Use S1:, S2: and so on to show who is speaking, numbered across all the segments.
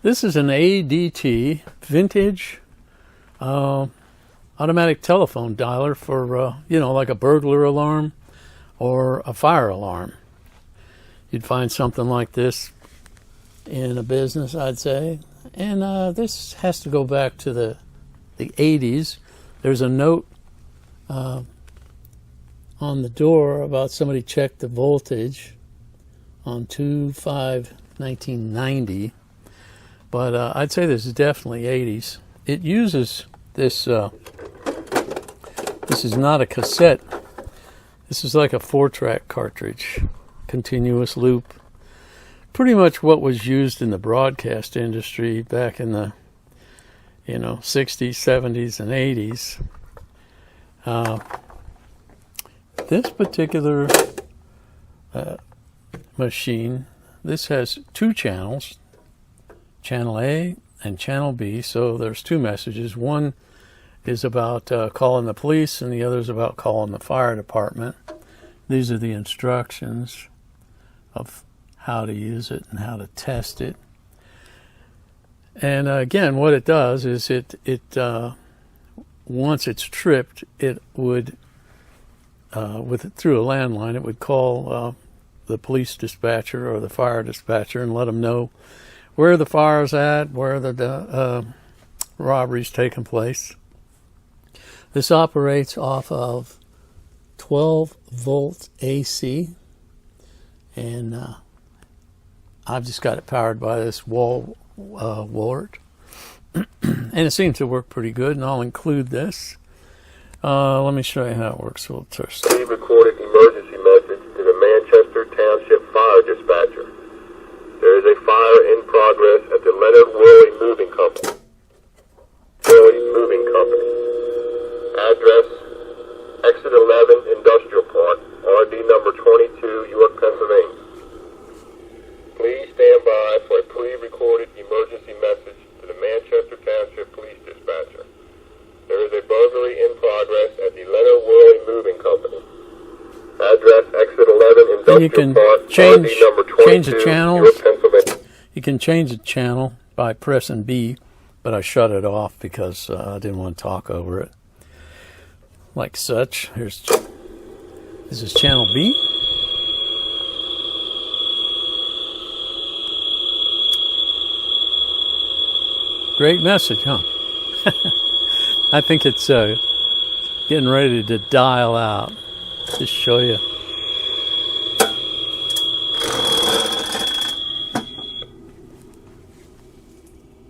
S1: This is an ADT vintage automatic telephone dialer for, like a burglar alarm or a fire alarm. You'd find something like this in a business, I'd say. And this has to go back to the 80s. There's a note on the door about somebody checked the voltage on 2/5/1990. But I'd say this is definitely 80s. It uses this, this is not a cassette. This is like a 4-track cartridge, continuous loop. Pretty much what was used in the broadcast industry back in the, 60s, 70s, and 80s. This particular machine, this has 2 channels, channel A and channel B, so there's 2 messages. One is about calling the police, and the other is about calling the fire department. These are the instructions of how to use it and how to test it. And again, what it does is it once it's tripped, it would through a landline, it would call the police dispatcher or the fire dispatcher and let them know where the fire's at, where the robbery's taking place. This operates off of 12-volt AC, and I've just got it powered by this wall wart, and it seems to work pretty good. And I'll include this. Let me show you how it works. We'll test.
S2: Pre-recorded emergency message to the Manchester Township Fire Dispatcher. There is a fire in progress at the Leonard Wherley Moving Company. Address, Exit 11 Industrial Park, RD number 22, York, Pennsylvania. Please stand by for a pre-recorded emergency message to the Manchester Township Police Dispatcher. There is a burglary in progress at the Leonard Wherley Moving Company. Address, Exit 11 Industrial Park, RD number 22, York, Pennsylvania.
S1: You can change the channel by pressing B, but I shut it off because I didn't want to talk over it. Like such. This is channel B. Great message, huh? I think it's getting ready to dial out. Just show you.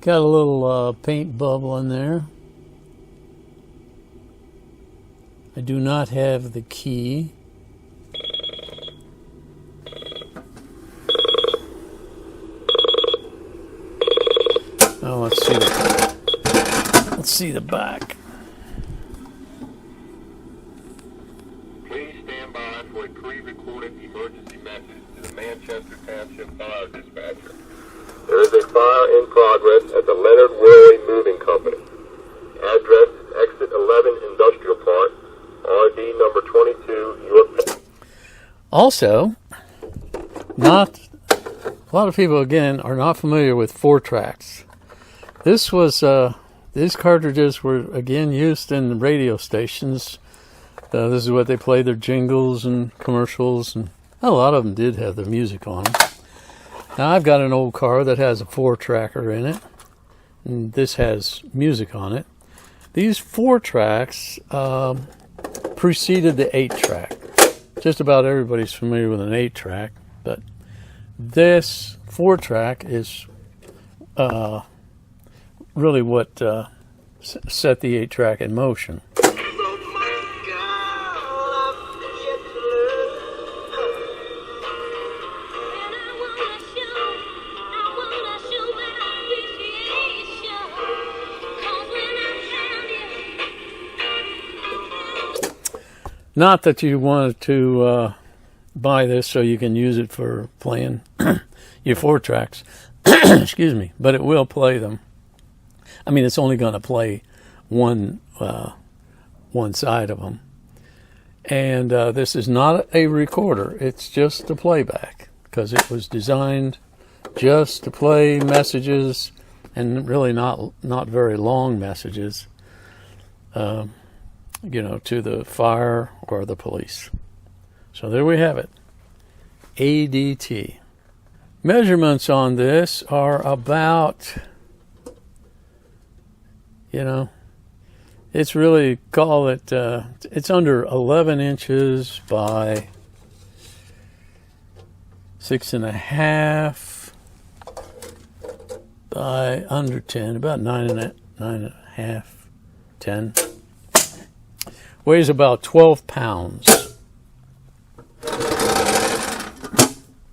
S1: Got a little paint bubble in there. I do not have the key. Oh, let's see the back.
S2: Please stand by for a pre-recorded emergency message to the Manchester Township Fire Dispatcher. There is a fire in progress at the Leonard Wherley Moving Company. Address, Exit 11 Industrial Park, RD number 22, York.
S1: Also, a lot of people, again, are not familiar with 4-tracks. These cartridges were, again, used in the radio stations. This is what they played their jingles and commercials, and a lot of them did have their music on them. Now, I've got an old car that has a 4-tracker in it, and this has music on it. These 4-tracks preceded the 8-track. Just about everybody's familiar with an 8-track, but this 4-track is really what set the 8-track in motion. Not that you wanted to buy this so you can use it for playing your 4-tracks, excuse me, but it will play them. I mean, it's only going to play one side of them. And this is not a recorder. It's just a playback because it was designed just to play messages and really not very long messages, to the fire or the police. So there we have it, ADT. Measurements on this are about, it's really, call it, it's under 11 inches by 6.5 by under 10, about 9.5, 10. Weighs about 12 pounds.